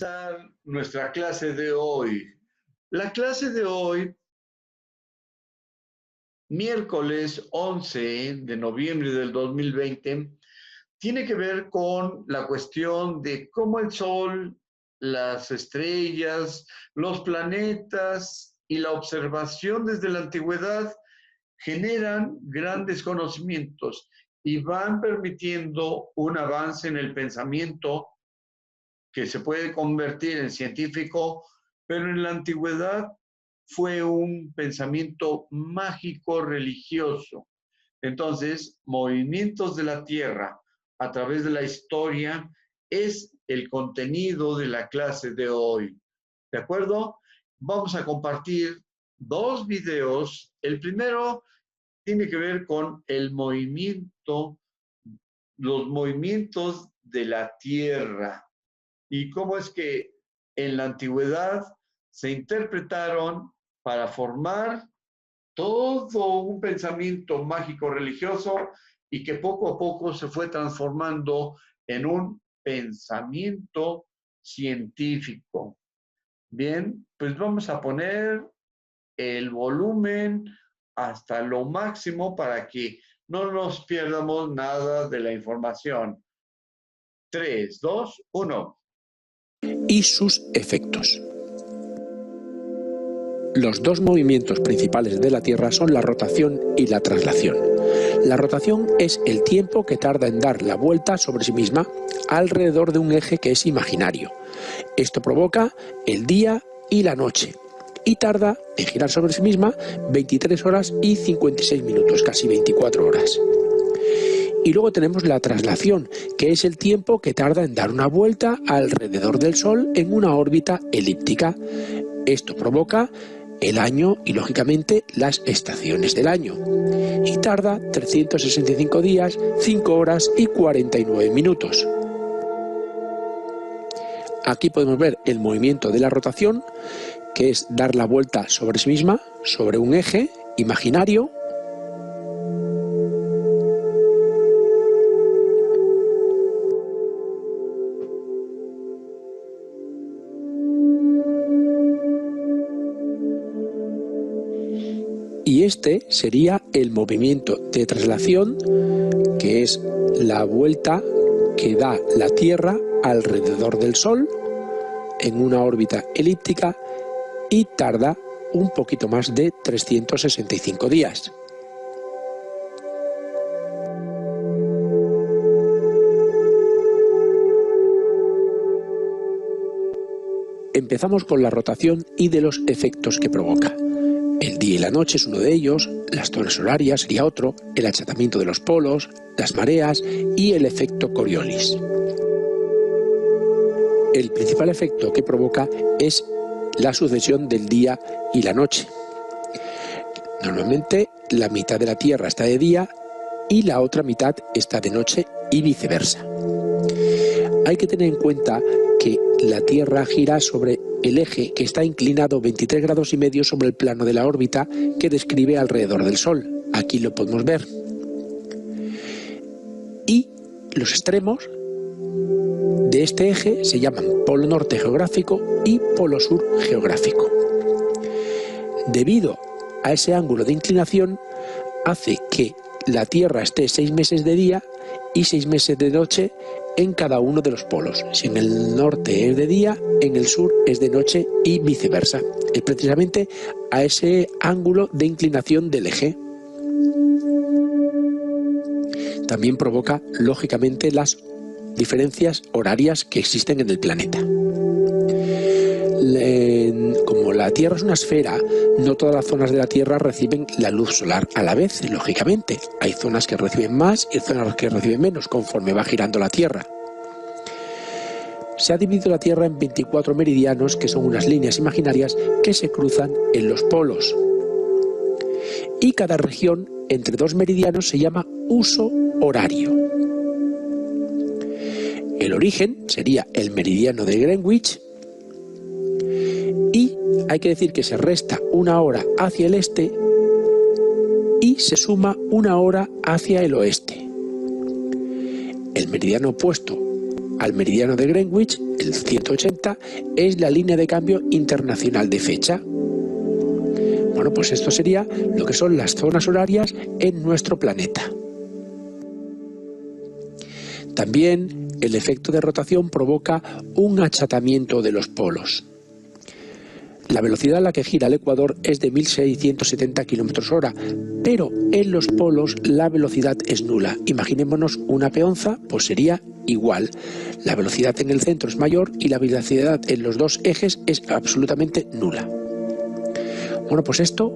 comenzar nuestra clase de hoy. La clase de hoy, miércoles 11 de noviembre del 2020, tiene que ver con la cuestión de cómo el Sol, las estrellas, los planetas y la observación desde la antigüedad generan grandes conocimientos y van permitiendo un avance en el pensamiento que se puede convertir en científico, pero en la antigüedad fue un pensamiento mágico religioso. Entonces, movimientos de la Tierra a través de la historia es el contenido de la clase de hoy. ¿De acuerdo? Vamos a compartir dos videos. El primero tiene que ver con el movimiento, los movimientos de la Tierra y cómo es que en la antigüedad se interpretaron para formar todo un pensamiento mágico religioso y que poco a poco se fue transformando en un pensamiento científico. Bien, pues vamos a poner el volumen hasta lo máximo para que no nos pierdamos nada de la información. 3, 2, 1. Y sus efectos. Los dos movimientos principales de la Tierra son la rotación y la traslación. La rotación es el tiempo que tarda en dar la vuelta sobre sí misma alrededor de un eje que es imaginario. Esto provoca el día y la noche y tarda en girar sobre sí misma 23 horas y 56 minutos, casi 24 horas. Y luego tenemos la traslación, que es el tiempo que tarda en dar una vuelta alrededor del Sol en una órbita elíptica. Esto provoca el año y, lógicamente, las estaciones del año. Y tarda 365 días, 5 horas y 49 minutos. Aquí podemos ver el movimiento de la rotación, que es dar la vuelta sobre sí misma, sobre un eje imaginario. Y este sería el movimiento de traslación, que es la vuelta que da la Tierra alrededor del Sol en una órbita elíptica y tarda un poquito más de 365 días. Empezamos con la rotación y de los efectos que provoca. El día y la noche es uno de ellos, las zonas horarias sería otro, el achatamiento de los polos, las mareas y el efecto Coriolis. El principal efecto que provoca es la sucesión del día y la noche. Normalmente la mitad de la Tierra está de día y la otra mitad está de noche y viceversa. Hay que tener en cuenta que la Tierra gira sobre el eje que está inclinado 23 grados y medio sobre el plano de la órbita que describe alrededor del Sol. Aquí lo podemos ver. Y los extremos de este eje se llaman polo norte geográfico y polo sur geográfico. Debido a ese ángulo de inclinación, hace que la Tierra esté 6 meses de día y 6 meses de noche en cada uno de los polos. Si en el norte es de día, en el sur es de noche y viceversa. Es precisamente a ese ángulo de inclinación del eje. También provoca, lógicamente, las diferencias horarias que existen en el planeta. Como la Tierra es una esfera, no todas las zonas de la Tierra reciben la luz solar a la vez, lógicamente. Hay zonas que reciben más y zonas que reciben menos conforme va girando la Tierra. Se ha dividido la Tierra en 24 meridianos, que son unas líneas imaginarias que se cruzan en los polos. Y cada región entre dos meridianos se llama uso horario. El origen sería el meridiano de Greenwich y hay que decir que se resta una hora hacia el este y se suma una hora hacia el oeste. El meridiano opuesto al meridiano de Greenwich, el 180, es la línea de cambio internacional de fecha. Bueno, pues esto sería lo que son las zonas horarias en nuestro planeta. También el efecto de rotación provoca un achatamiento de los polos. La velocidad a la que gira el ecuador es de 1670 km/h, pero en los polos la velocidad es nula. Imaginémonos una peonza, pues sería igual. La velocidad en el centro es mayor y la velocidad en los dos ejes es absolutamente nula. Bueno, pues esto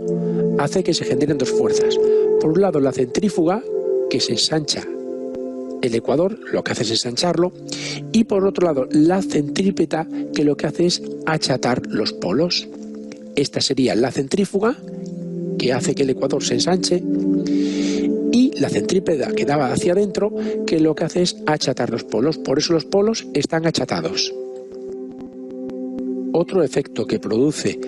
hace que se generen dos fuerzas. Por un lado, la centrífuga, que se ensancha el ecuador, lo que hace es ensancharlo, y por otro lado la centrípeta, que lo que hace es achatar los polos. Esta sería la centrífuga, que hace que el ecuador se ensanche, y la centrípeta, que daba hacia adentro, que lo que hace es achatar los polos. Por eso los polos están achatados. Otro efecto que produce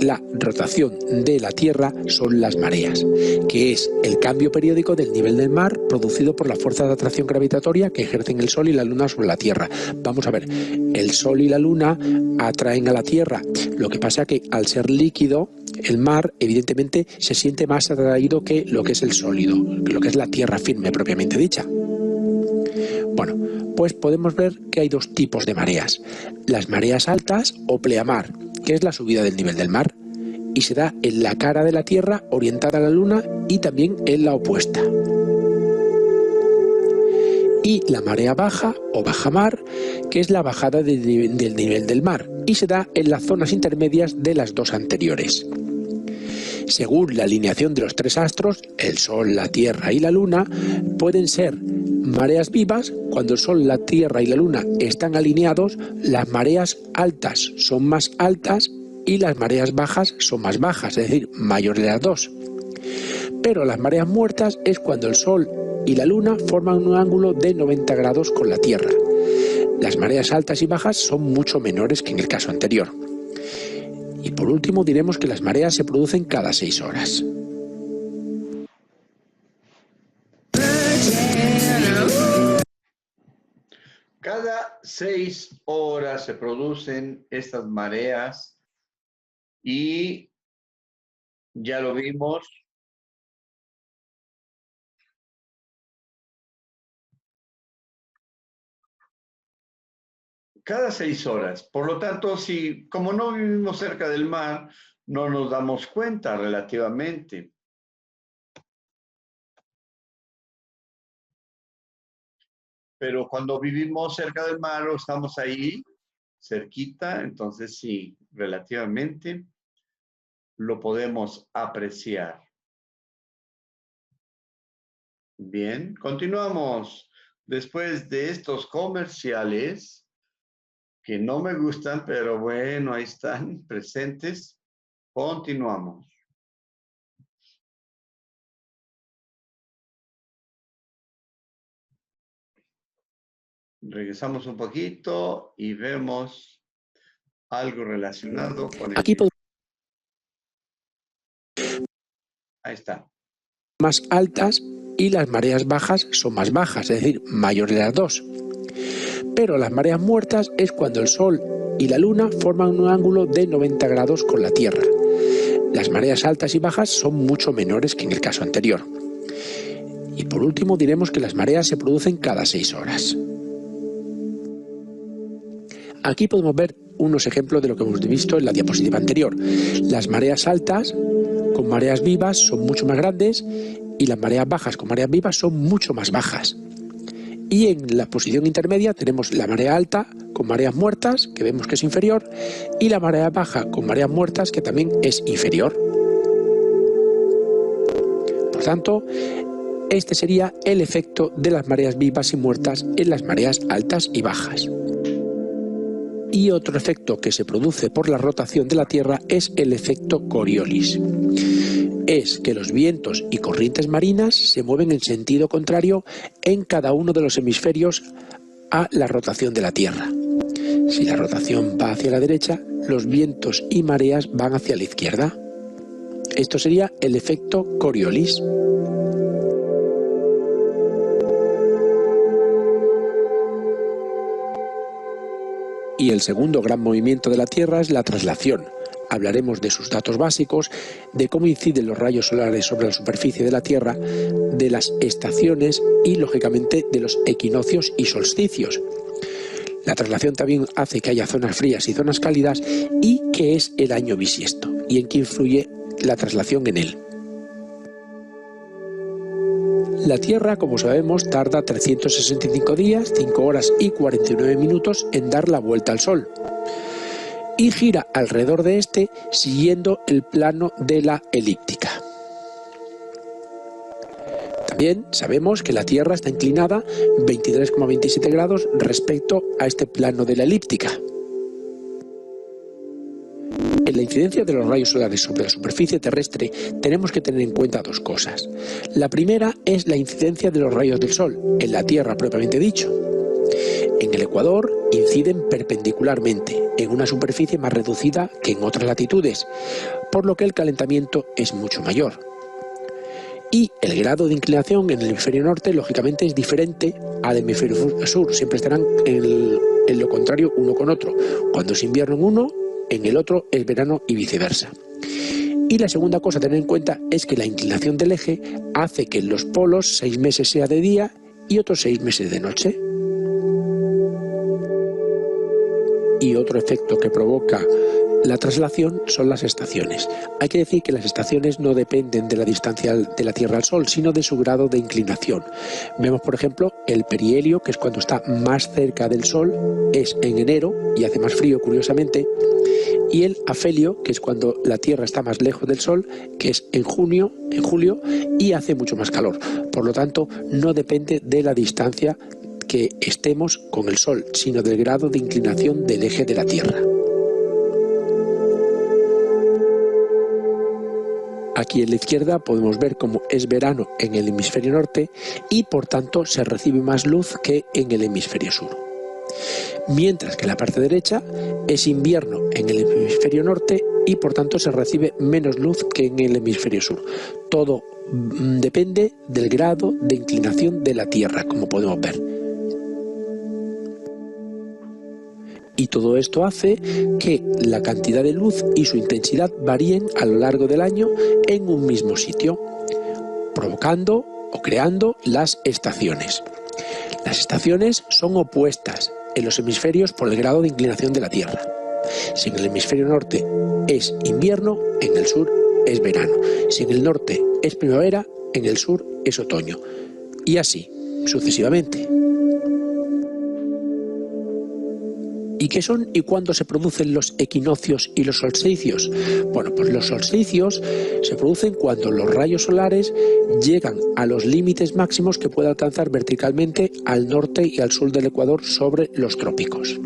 la rotación de la Tierra son las mareas, que es el cambio periódico del nivel del mar producido por la fuerza de atracción gravitatoria que ejercen el Sol y la Luna sobre la Tierra. Vamos a ver, el Sol y la Luna atraen a la Tierra, lo que pasa que al ser líquido, el mar evidentemente se siente más atraído que lo que es el sólido, que lo que es la Tierra firme propiamente dicha. Bueno, pues podemos ver que hay dos tipos de mareas: las mareas altas o pleamar, que es la subida del nivel del mar, y se da en la cara de la Tierra orientada a la Luna y también en la opuesta. Y la marea baja o bajamar, que es la bajada del nivel del mar, y se da en las zonas intermedias de las dos anteriores. Según la alineación de los tres astros, el Sol, la Tierra y la Luna, pueden ser mareas vivas. Cuando el Sol, la Tierra y la Luna están alineados, las mareas altas son más altas y las mareas bajas son más bajas, es decir, mayor de las dos. Pero las mareas muertas es cuando el Sol y la Luna forman un ángulo de 90 grados con la Tierra. Las mareas altas y bajas son mucho menores que en el caso anterior. Y por último diremos que las mareas se producen cada 6 horas. Cada 6 horas se producen estas mareas y ya lo vimos. Cada 6 horas. Por lo tanto, si como no vivimos cerca del mar, no nos damos cuenta relativamente. Pero cuando vivimos cerca del mar o estamos ahí, cerquita, entonces sí, relativamente lo podemos apreciar. Bien, continuamos. Después de estos comerciales, que no me gustan, pero bueno, ahí están presentes, continuamos. Regresamos un poquito y vemos algo relacionado con el... Aquí Ahí está. Más altas y las mareas bajas son más bajas, es decir, mayor de las dos. Pero las mareas muertas es cuando el Sol y la Luna forman un ángulo de 90 grados con la Tierra. Las mareas altas y bajas son mucho menores que en el caso anterior. Y por último diremos que las mareas se producen cada 6 horas. Aquí podemos ver unos ejemplos de lo que hemos visto en la diapositiva anterior. Las mareas altas con mareas vivas son mucho más grandes y las mareas bajas con mareas vivas son mucho más bajas. Y en la posición intermedia tenemos la marea alta con mareas muertas, que vemos que es inferior, y la marea baja con mareas muertas, que también es inferior. Por tanto, este sería el efecto de las mareas vivas y muertas en las mareas altas y bajas. Y otro efecto que se produce por la rotación de la Tierra es el efecto Coriolis. Es que los vientos y corrientes marinas se mueven en sentido contrario en cada uno de los hemisferios a la rotación de la Tierra. Si la rotación va hacia la derecha, los vientos y mareas van hacia la izquierda. Esto sería el efecto Coriolis. Y el segundo gran movimiento de la Tierra es la traslación. Hablaremos de sus datos básicos, de cómo inciden los rayos solares sobre la superficie de la Tierra, de las estaciones y, lógicamente, de los equinoccios y solsticios. La traslación también hace que haya zonas frías y zonas cálidas y qué es el año bisiesto y en qué influye la traslación en él. La Tierra, como sabemos, tarda 365 días, 5 horas y 49 minutos en dar la vuelta al Sol y gira alrededor de este siguiendo el plano de la elíptica. También sabemos que la Tierra está inclinada 23,27 grados respecto a este plano de la elíptica. En la incidencia de los rayos solares sobre la superficie terrestre tenemos que tener en cuenta dos cosas. La primera es la incidencia de los rayos del Sol, en la Tierra propiamente dicho. En el ecuador inciden perpendicularmente, en una superficie más reducida que en otras latitudes, por lo que el calentamiento es mucho mayor. Y el grado de inclinación en el hemisferio norte, lógicamente, es diferente al hemisferio sur. Siempre estarán en lo contrario uno con otro. Cuando es invierno en uno, en el otro es verano y viceversa. Y la segunda cosa a tener en cuenta es que la inclinación del eje hace que en los polos 6 meses sea de día y otros 6 meses de noche. Y otro efecto que provoca la traslación son las estaciones. Hay que decir que las estaciones no dependen de la distancia de la Tierra al Sol, sino de su grado de inclinación. Vemos, por ejemplo, el perihelio, que es cuando está más cerca del Sol, es en enero y hace más frío, curiosamente, y el afelio, que es cuando la Tierra está más lejos del Sol, que es en julio, y hace mucho más calor. Por lo tanto, no depende de la distancia que estemos con el Sol, sino del grado de inclinación del eje de la Tierra. Aquí en la izquierda podemos ver cómo es verano en el hemisferio norte y por tanto se recibe más luz que en el hemisferio sur. Mientras que en la parte derecha es invierno en el hemisferio norte y por tanto se recibe menos luz que en el hemisferio sur. Todo depende del grado de inclinación de la Tierra, como podemos ver. Y todo esto hace que la cantidad de luz y su intensidad varíen a lo largo del año en un mismo sitio, provocando o creando las estaciones. Las estaciones son opuestas en los hemisferios por el grado de inclinación de la Tierra. Si en el hemisferio norte es invierno, en el sur es verano. Si en el norte es primavera, en el sur es otoño. Y así, sucesivamente. ¿Y qué son y cuándo se producen los equinoccios y los solsticios? Bueno, pues los solsticios se producen cuando los rayos solares llegan a los límites máximos que puede alcanzar verticalmente al norte y al sur del ecuador sobre los trópicos.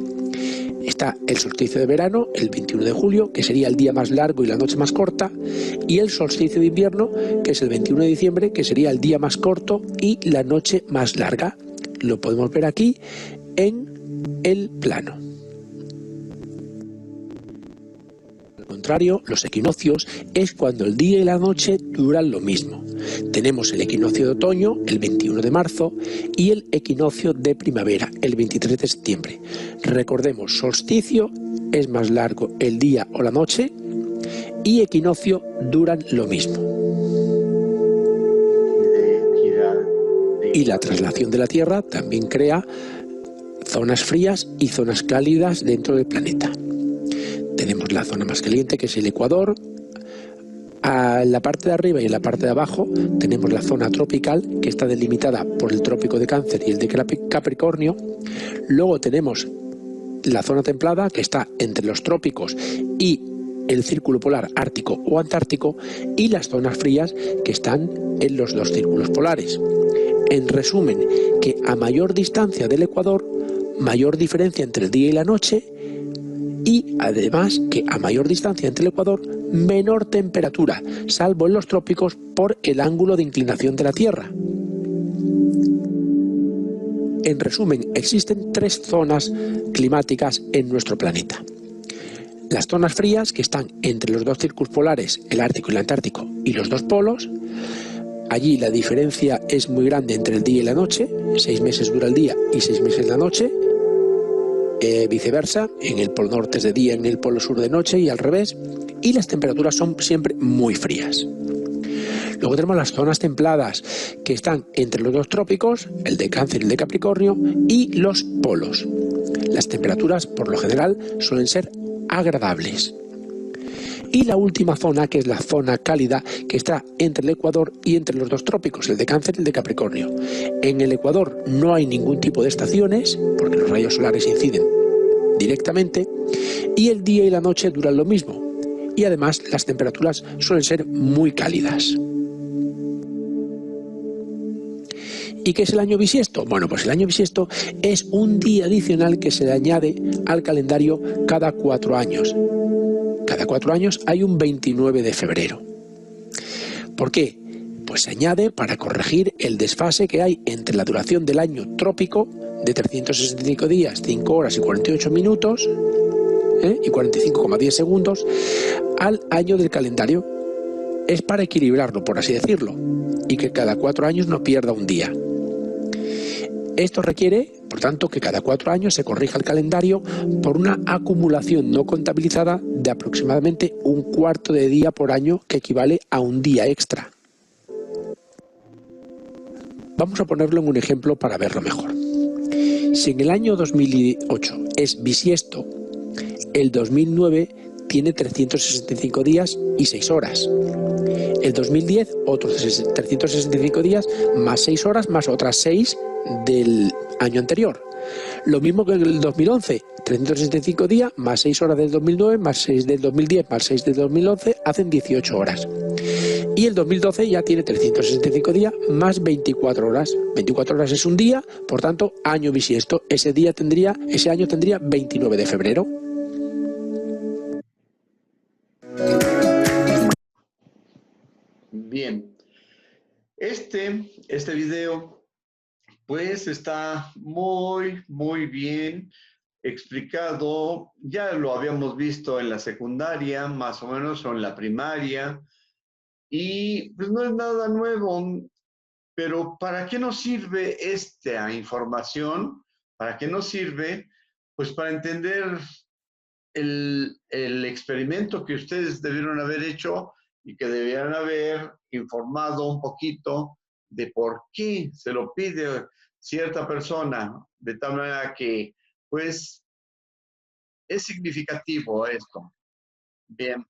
Está el solsticio de verano, el 21 de julio, que sería el día más largo y la noche más corta, y el solsticio de invierno, que es el 21 de diciembre, que sería el día más corto y la noche más larga. Lo podemos ver aquí en el plano. Al contrario, los equinoccios es cuando el día y la noche duran lo mismo. Tenemos el equinoccio de otoño, el 21 de marzo, y el equinoccio de primavera, el 23 de septiembre. Recordemos, solsticio es más largo el día o la noche, y equinoccio duran lo mismo. Y la traslación de la Tierra también crea zonas frías y zonas cálidas dentro del planeta. Tenemos la zona más caliente, que es el Ecuador. En la parte de arriba y en la parte de abajo tenemos la zona tropical, que está delimitada por el trópico de Cáncer y el de Capricornio. Luego tenemos la zona templada, que está entre los trópicos y el círculo polar ártico o antártico, y las zonas frías, que están en los dos círculos polares. En resumen, que a mayor distancia del Ecuador, mayor diferencia entre el día y la noche, y además que a mayor distancia entre el Ecuador, menor temperatura, salvo en los trópicos por el ángulo de inclinación de la Tierra. En resumen, existen 3 zonas climáticas en nuestro planeta. Las zonas frías, que están entre los dos círculos polares, el ártico y el antártico, y los dos polos. Allí la diferencia es muy grande entre el día y la noche, 6 meses dura el día y 6 meses la noche. viceversa, en el polo norte es de día, en el polo sur de noche y al revés, y las temperaturas son siempre muy frías. Luego tenemos las zonas templadas, que están entre los dos trópicos, el de Cáncer y el de Capricornio, y los polos. Las temperaturas, por lo general, suelen ser agradables. Y la última zona, que es la zona cálida, que está entre el Ecuador y entre los dos trópicos, el de Cáncer y el de Capricornio. En el Ecuador no hay ningún tipo de estaciones, porque los rayos solares inciden directamente, y el día y la noche duran lo mismo. Y además las temperaturas suelen ser muy cálidas. ¿Y qué es el año bisiesto? Bueno, pues el año bisiesto es un día adicional que se le añade al calendario cada 4 años. Cada 4 años hay un 29 de febrero. ¿Por qué? Pues se añade para corregir el desfase que hay entre la duración del año trópico, de 365 días, 5 horas y 48 minutos, y 45,10 segundos, al año del calendario. Es para equilibrarlo, por así decirlo, y que cada 4 años no pierda un día. Esto requiere, por tanto, que cada 4 años se corrija el calendario por una acumulación no contabilizada de aproximadamente un cuarto de día por año, que equivale a un día extra. Vamos a ponerlo en un ejemplo para verlo mejor. Si en el año 2008 es bisiesto, el 2009 tiene 365 días y 6 horas. El 2010 otros 365 días más 6 horas más otras 6 del año anterior. Lo mismo que en el 2011, 365 días más 6 horas del 2009 más 6 del 2010 más 6 del 2011 hacen 18 horas. Y el 2012 ya tiene 365 días más 24 horas. 24 horas es un día, por tanto, año bisiesto. Ese año tendría 29 de febrero. Bien, este video pues está muy bien explicado. Ya lo habíamos visto en la secundaria, más o menos, o en la primaria, y pues no es nada nuevo. Pero ¿para qué nos sirve esta información? ¿Para qué nos sirve? Pues para entender el experimento que ustedes debieron haber hecho y que debieran haber informado un poquito de por qué se lo pide cierta persona, de tal manera que, pues, es significativo esto. Bien.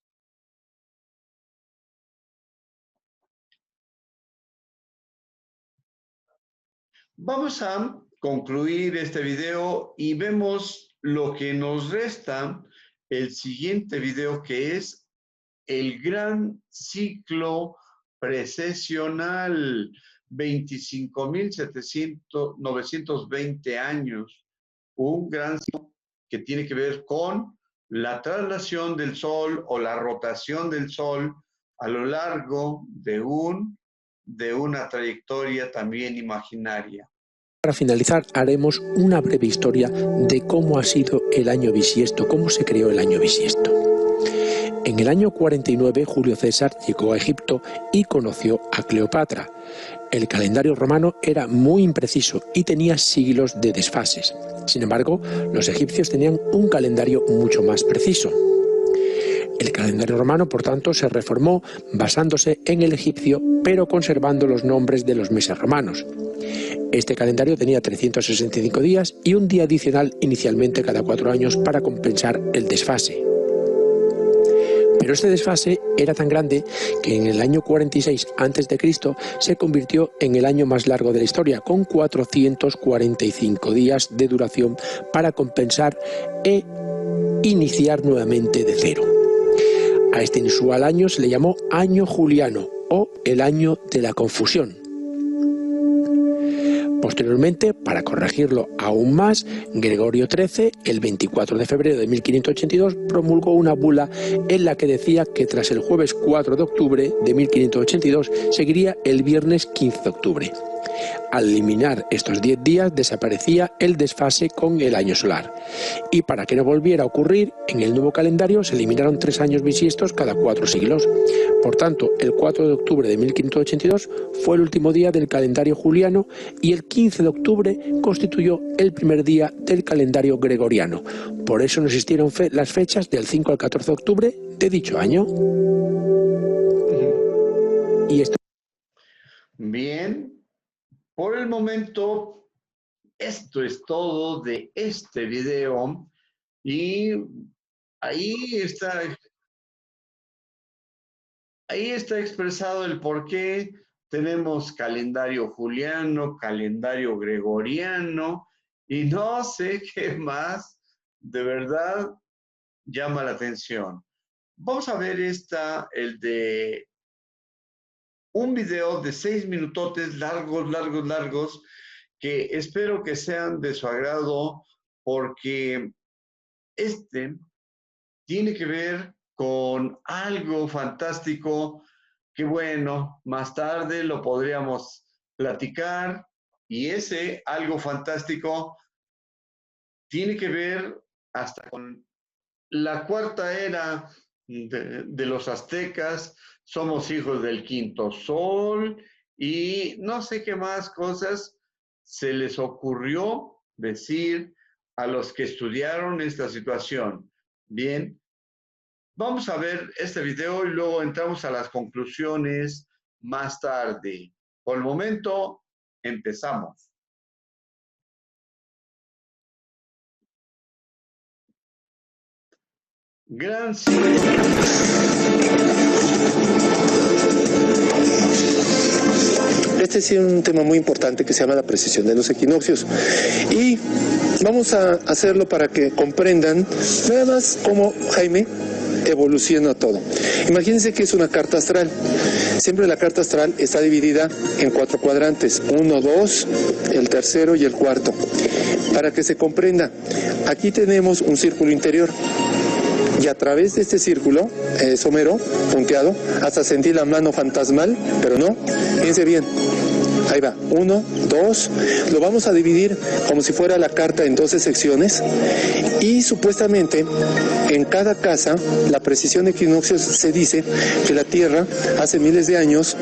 Vamos a concluir este video y vemos lo que nos resta el siguiente video, que es el gran ciclo precesional, 25.920 años. Un gran ciclo que tiene que ver con la traslación del Sol o la rotación del Sol a lo largo de una trayectoria también imaginaria. Para finalizar, haremos una breve historia de cómo ha sido el año bisiesto, cómo se creó el año bisiesto. En el año 49, Julio César llegó a Egipto y conoció a Cleopatra. El calendario romano era muy impreciso y tenía siglos de desfases. Sin embargo, los egipcios tenían un calendario mucho más preciso. El calendario romano, por tanto, se reformó basándose en el egipcio, pero conservando los nombres de los meses romanos. Este calendario tenía 365 días y un día adicional inicialmente cada 4 años para compensar el desfase. Pero este desfase era tan grande que en el año 46 a.C. se convirtió en el año más largo de la historia, con 445 días de duración para compensar e iniciar nuevamente de cero. A este inusual año se le llamó Año Juliano o el Año de la Confusión. Posteriormente, para corregirlo aún más, Gregorio XIII, el 24 de febrero de 1582, promulgó una bula en la que decía que tras el jueves 4 de octubre de 1582 seguiría el viernes 15 de octubre. Al eliminar estos 10 días desaparecía el desfase con el año solar. Y para que no volviera a ocurrir, en el nuevo calendario se eliminaron 3 años bisiestos cada 4 siglos. Por tanto, el 4 de octubre de 1582 fue el último día del calendario juliano y el 15 de octubre constituyó el primer día del calendario gregoriano. Por eso no existieron las fechas del 5 al 14 de octubre de dicho año. Y esto... Bien, por el momento esto es todo de este video y ahí está expresado el por qué tenemos calendario juliano, calendario gregoriano y no sé qué más de verdad llama la atención. Vamos a ver el de un video de 6 minutotes largos, que espero que sean de su agrado porque tiene que ver con algo fantástico que bueno, más tarde lo podríamos platicar y ese algo fantástico tiene que ver hasta con la cuarta era de los aztecas. Somos hijos del quinto sol y no sé qué más cosas se les ocurrió decir a los que estudiaron esta situación. Bien, vamos a ver este video y luego entramos a las conclusiones más tarde. Por el momento, empezamos. Gran ciclo. Este es un tema muy importante que se llama la precesión de los equinoccios y vamos a hacerlo para que comprendan nada más cómo Jaime evoluciona todo. Imagínense que es una carta astral. Siempre la carta astral está dividida en 4 cuadrantes, 1, 2, el tercero y el cuarto. Para que se comprenda, aquí tenemos un círculo interior. Y a través de este círculo, somero, punteado, hasta sentí la mano fantasmal, pero no, fíjense bien, ahí va, 1, 2, lo vamos a dividir como si fuera la carta en 12 secciones y supuestamente en cada casa, la precesión de equinoccios se dice que la Tierra hace miles de años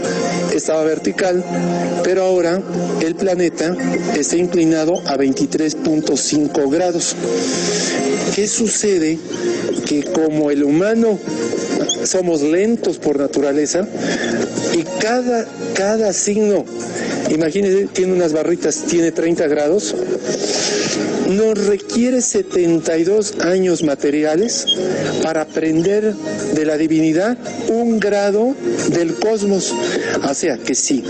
estaba vertical, pero ahora el planeta está inclinado a 23.5 grados. ¿Qué sucede? Que como el humano somos lentos por naturaleza y cada signo, imagínense, tiene unas barritas, tiene 30 grados, nos requiere 72 años materiales para aprender de la divinidad 1 grado del cosmos. O sea que sí,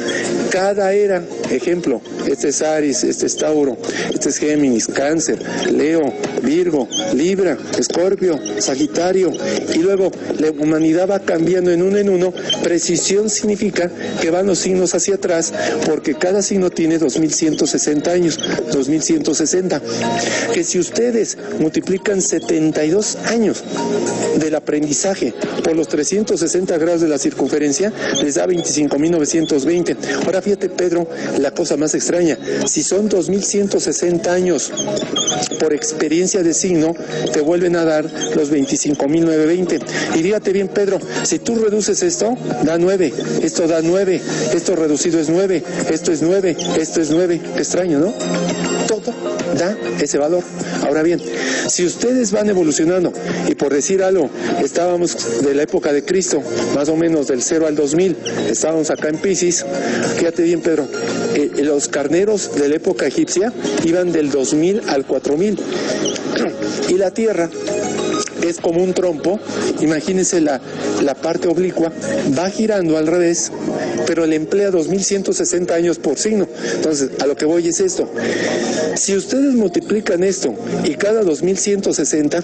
cada era, ejemplo, este es Aries, este es Tauro, este es Géminis, Cáncer, Leo, Virgo, Libra, Escorpio, Sagitario, y luego la humanidad va cambiando en uno. Precisión significa que van los signos hacia atrás porque cada signo tiene 2160 años, 2160. Que si ustedes multiplican 72 años del aprendizaje por los 360 grados de la circunferencia, les da 25.920. Ahora fíjate, Pedro, la cosa más extraña, si son 2160 años por experiencia de signo, te vuelven a dar los 25.920. Y fíjate bien, Pedro, si tú reduces esto, da 9, esto da 9, esto reducido es 9, esto es 9, esto es 9, qué extraño, ¿no? Todo da ese valor. Ahora bien, si ustedes van evolucionando, y por decir algo, estábamos de la época de Cristo, más o menos del 0 al 2000, estábamos acá en Piscis, fíjate bien, Pedro, los carneros de la época egipcia iban del 2000 al 4000, y la Tierra es como un trompo, imagínense la parte oblicua, va girando al revés, pero le emplea 2160 años por signo. Entonces, a lo que voy es esto. Si ustedes multiplican esto y cada 2160,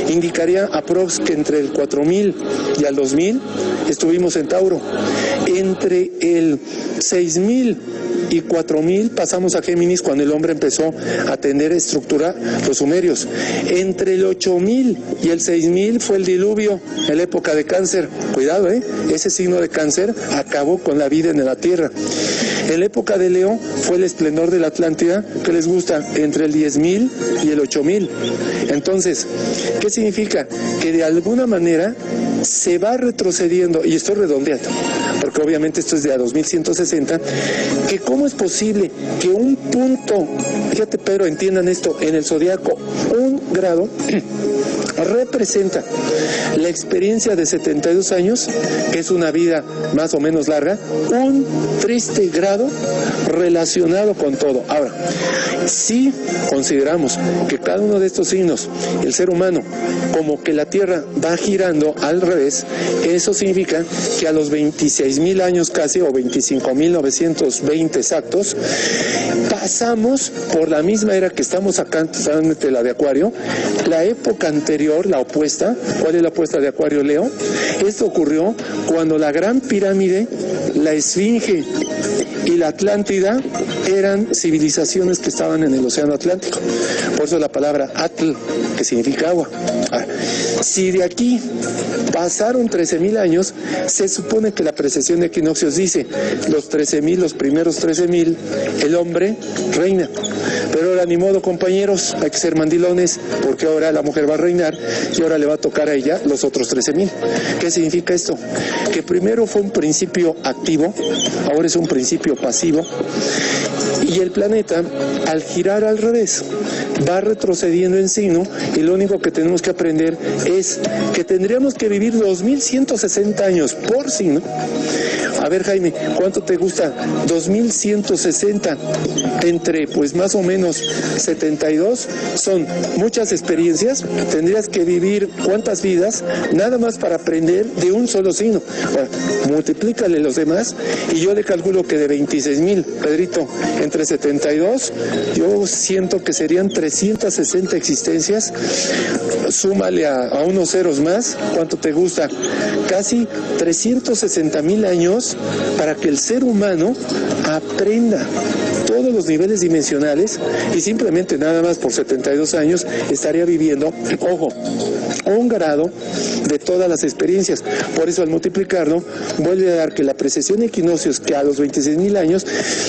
indicaría aprox que entre el 4000 y el 2000 estuvimos en Tauro. Entre el 6000 y 4000 pasamos a Géminis cuando el hombre empezó a tender a estructurar los sumerios. Entre el 8000 y el 6000 fue el diluvio en la época de Cáncer. Cuidado, ese signo de Cáncer acabó con la vida en la Tierra. En la época de Leo fue el esplendor de la Atlántida, que les gusta, entre el 10.000 y el 8.000. Entonces, ¿qué significa? Que de alguna manera se va retrocediendo, y estoy redondeando, porque obviamente esto es de a 2160, que cómo es posible que un punto, fíjate Pedro, entiendan esto, en el zodiaco, 1 grado representa la experiencia de 72 años, que es una vida más o menos larga, un triste grado relacionado con todo. Ahora, si consideramos que cada uno de estos signos, el ser humano, como que la Tierra va girando al revés, eso significa que a los 26.000 años casi, o 25.920 exactos, pasamos por la misma era que estamos acá, totalmente la de Acuario, la época anterior, la opuesta. ¿Cuál es la opuesta de Acuario, Leo? Esto ocurrió cuando la Gran Pirámide, la Esfinge y la Atlántida eran civilizaciones que estaban en el Océano Atlántico. Por eso la palabra Atl, que significa agua. Ahora, si de aquí pasaron 13.000 años, se supone que la precesión de equinoccios dice, los 13.000, los primeros 13.000, el hombre reina. Pero ahora ni modo, compañeros, hay que ser mandilones, porque ahora la mujer va a reinar y ahora le va a tocar a ella los otros 13.000. ¿Qué significa esto? Que primero fue un principio activo, ahora es un principio pasivo, y el planeta, al girar al revés, va retrocediendo en signo, y lo único que tenemos que aprender es que tendríamos que vivir 2160 años por signo. A ver, Jaime, ¿cuánto te gusta? 2160 entre, pues más o menos 72, son muchas experiencias. Tendrías que vivir cuántas vidas, nada más para aprender de un solo signo. Bueno, multiplícale los demás, y yo le calculo que de 26.000, Pedrito, entre 72, yo siento que serían 360 existencias. Súmale a unos ceros más, ¿cuánto te gusta? Casi 360.000 años para que el ser humano aprenda todos los niveles dimensionales, y simplemente nada más por 72 años estaría viviendo, ojo, 1 grado de todas las experiencias. Por eso al multiplicarlo, vuelve a dar que la precesión de equinoccios, que a los 26.000 años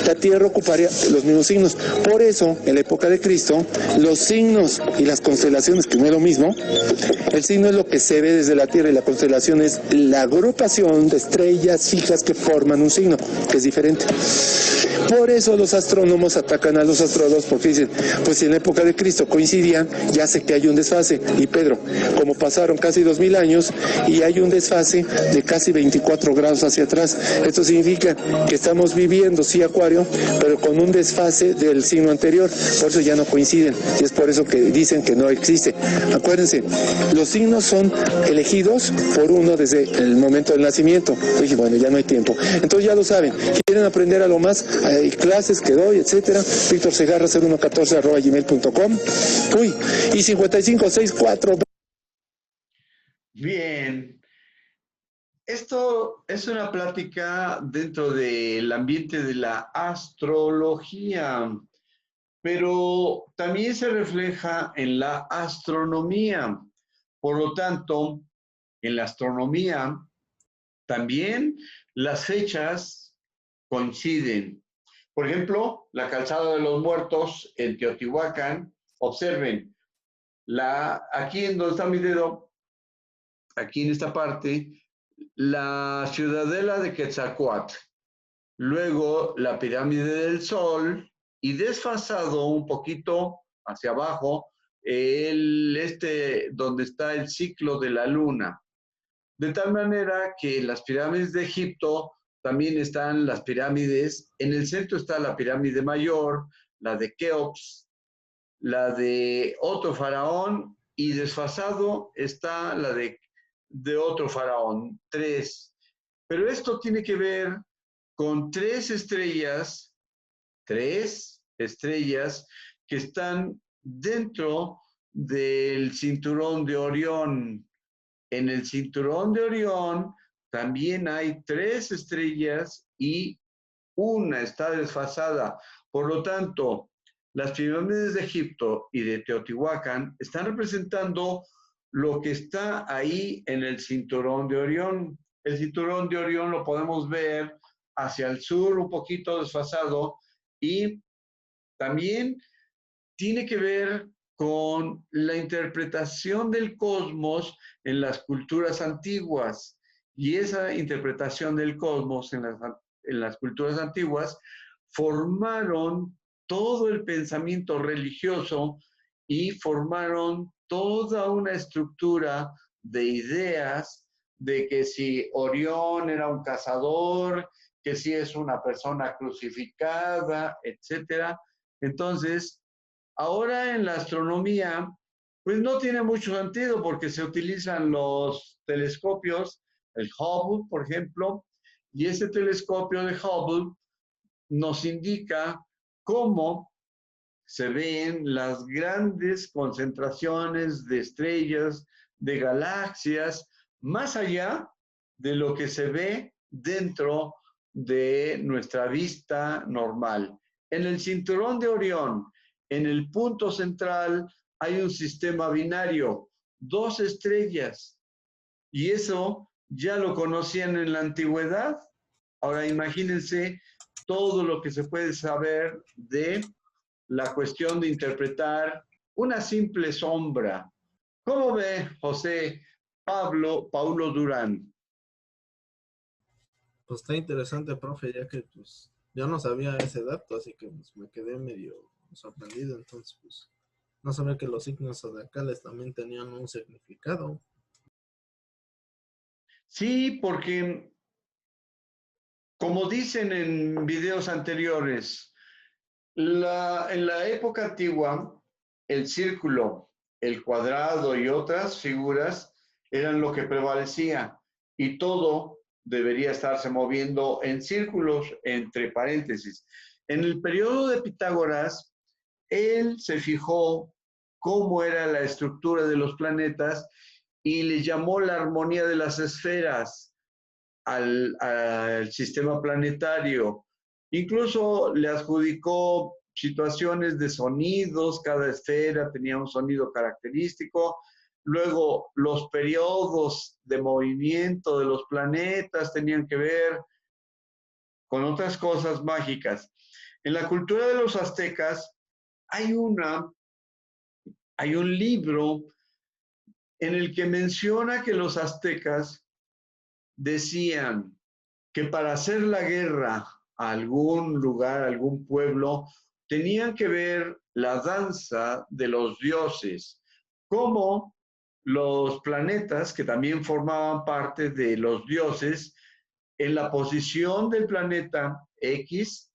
la Tierra ocuparía los mismos signos. Por eso, en la época de Cristo, los signos y las constelaciones, que no es lo mismo, el signo es lo que se ve desde la Tierra y la constelación es la agrupación de estrellas fijas que forman un signo, que es diferente. Por eso los astrónomos atacan a los astrólogos, porque dicen, pues si en la época de Cristo coincidían, ya sé que hay un desfase. Y Pedro, como pasaron casi 2000 años y hay un desfase de casi 24 grados hacia atrás, esto significa que estamos viviendo, sí, Acuario, pero con un desfase del signo anterior, por eso ya no coinciden, y es por eso que dicen que no existe. Acuérdense, los signos son elegidos por uno desde el momento del nacimiento. Dije, bueno, ya no hay tiempo. Entonces ya lo saben, quieren aprender algo más, hay clases que doy, etcétera. Víctor Segarra 0114@gmail.com. Uy, y 5564. Bien. Esto es una plática dentro del ambiente de la astrología, pero también se refleja en la astronomía. Por lo tanto, en la astronomía también las fechas coinciden. Por ejemplo, la calzada de los muertos en Teotihuacán. Observen, aquí en donde está mi dedo, aquí en esta parte, la ciudadela de Quetzalcóatl, luego la pirámide del Sol, y desfasado un poquito hacia abajo, donde está el ciclo de la luna. De tal manera que en las pirámides de Egipto también están las pirámides. En el centro está la pirámide mayor, la de Keops, la de otro faraón, y desfasado está la de otro faraón, 3. Pero esto tiene que ver con 3 estrellas que están dentro del cinturón de Orión. En el cinturón de Orión también hay 3 estrellas y una está desfasada. Por lo tanto, las pirámides de Egipto y de Teotihuacán están representando lo que está ahí en el cinturón de Orión. El cinturón de Orión lo podemos ver hacia el sur un poquito desfasado, y también tiene que ver con la interpretación del cosmos en las culturas antiguas. Y esa interpretación del cosmos en las culturas antiguas formaron todo el pensamiento religioso y formaron toda una estructura de ideas de que si Orión era un cazador, que si es una persona crucificada, etcétera. Entonces, ahora en la astronomía, pues no tiene mucho sentido porque se utilizan los telescopios, el Hubble, por ejemplo, y ese telescopio de Hubble nos indica cómo se ven las grandes concentraciones de estrellas, de galaxias, más allá de lo que se ve dentro de nuestra vista normal. En el cinturón de Orión, en el punto central, hay un sistema binario, 2 estrellas, y eso ya lo conocían en la antigüedad. Ahora imagínense todo lo que se puede saber de la cuestión de interpretar una simple sombra. ¿Cómo ve José Paulo Durán? Pues está interesante, profe, ya que pues yo no sabía ese dato, así que pues, me quedé medio sorprendido. Entonces, pues no sabía que los signos zodiacales también tenían un significado. Sí, porque como dicen en videos anteriores, en la época antigua, el círculo, el cuadrado y otras figuras eran lo que prevalecía, y todo debería estarse moviendo en círculos, entre paréntesis. En el periodo de Pitágoras, él se fijó cómo era la estructura de los planetas y le llamó la armonía de las esferas al sistema planetario. Incluso le adjudicó situaciones de sonidos, cada esfera tenía un sonido característico. Luego, los periodos de movimiento de los planetas tenían que ver con otras cosas mágicas. En la cultura de los aztecas hay un libro en el que menciona que los aztecas decían que para hacer la guerra a algún lugar, a algún pueblo, tenían que ver la danza de los dioses, como los planetas, que también formaban parte de los dioses, en la posición del planeta X,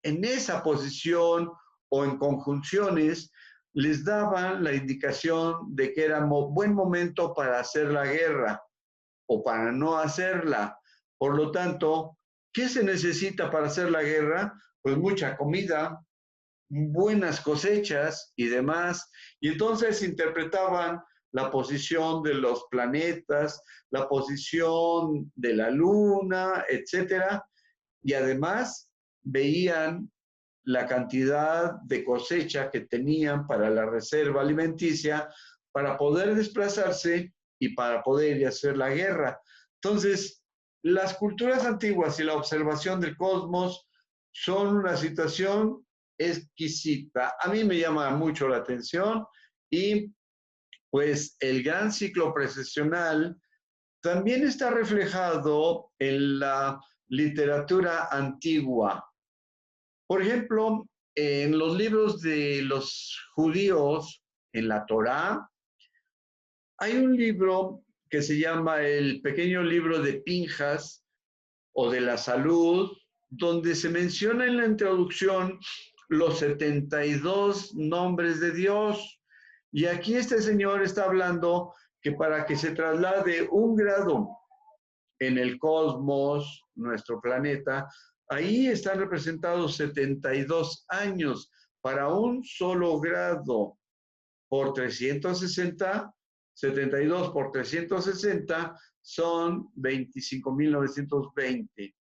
en esa posición o en conjunciones, les daban la indicación de que era buen momento para hacer la guerra o para no hacerla. Por lo tanto, ¿qué se necesita para hacer la guerra? Pues mucha comida, buenas cosechas y demás. Y entonces interpretaban la posición de los planetas, la posición de la luna, etcétera. Y además veían la cantidad de cosecha que tenían para la reserva alimenticia para poder desplazarse y para poder hacer la guerra. Entonces, las culturas antiguas y la observación del cosmos son una situación exquisita. A mí me llama mucho la atención, y pues el gran ciclo precesional también está reflejado en la literatura antigua. Por ejemplo, en los libros de los judíos, en la Torá, hay un libro que se llama el pequeño libro de Pinjas o de la salud, donde se menciona en la introducción los 72 nombres de Dios. Y aquí este señor está hablando que para que se traslade un grado en el cosmos, nuestro planeta, ahí están representados 72 años para un solo grado por 360, 72 por 360 son 25.920.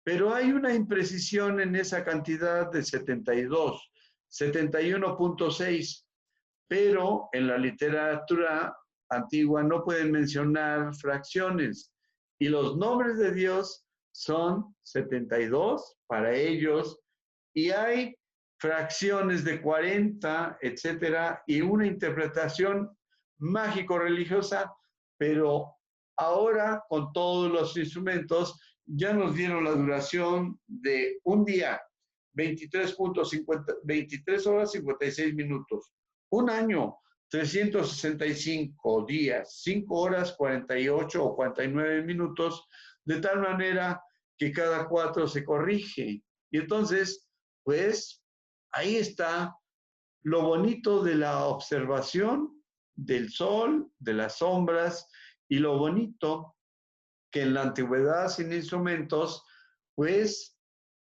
Pero hay una imprecisión en esa cantidad de 72, 71.6, pero en la literatura antigua no pueden mencionar fracciones, y los nombres de Dios son 72 para ellos y hay fracciones de 40, etcétera, y una interpretación mágico-religiosa, pero ahora con todos los instrumentos ya nos dieron la duración de un día, 23 horas 56 minutos, un año, 365 días, 5 horas 48 o 49 minutos, de tal manera que cada 4 se corrige. Y entonces, pues, ahí está lo bonito de la observación del sol, de las sombras, y lo bonito que en la antigüedad sin instrumentos, pues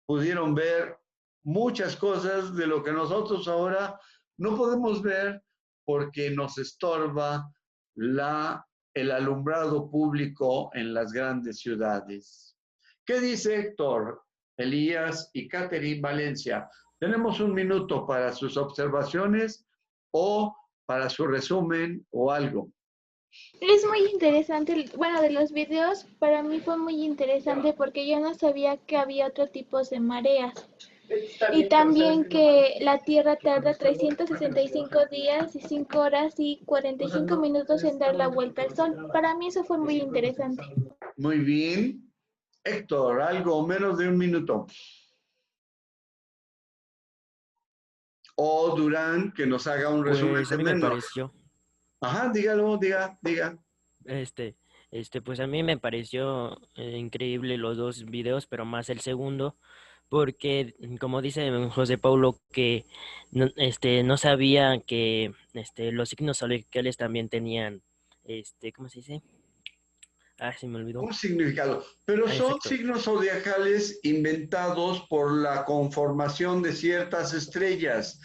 pudieron ver muchas cosas de lo que nosotros ahora no podemos ver porque nos estorba el alumbrado público en las grandes ciudades. ¿Qué dice Héctor, Elías y Catherine Valencia? Tenemos un minuto para sus observaciones o para su resumen o algo. Es muy interesante, bueno, de los videos para mí fue muy interesante porque yo no sabía que había otro tipo de mareas. Y también que la Tierra tarda 365 días y 5 horas y 45 minutos en dar la vuelta al Sol. Para mí eso fue muy interesante. Muy bien. Héctor, algo menos de un minuto. O Durán, que nos haga un resumen. Pues a mí me menos. pareció, Ajá, dígalo, diga. pues a mí me pareció increíble los dos videos, pero más el segundo, porque como dice José Paulo, que no sabía que los signos zodiacales también tenían, ¿cómo se dice? Ah, se me olvidó. Un significado. Pero son Exacto. signos zodiacales inventados por la conformación de ciertas estrellas.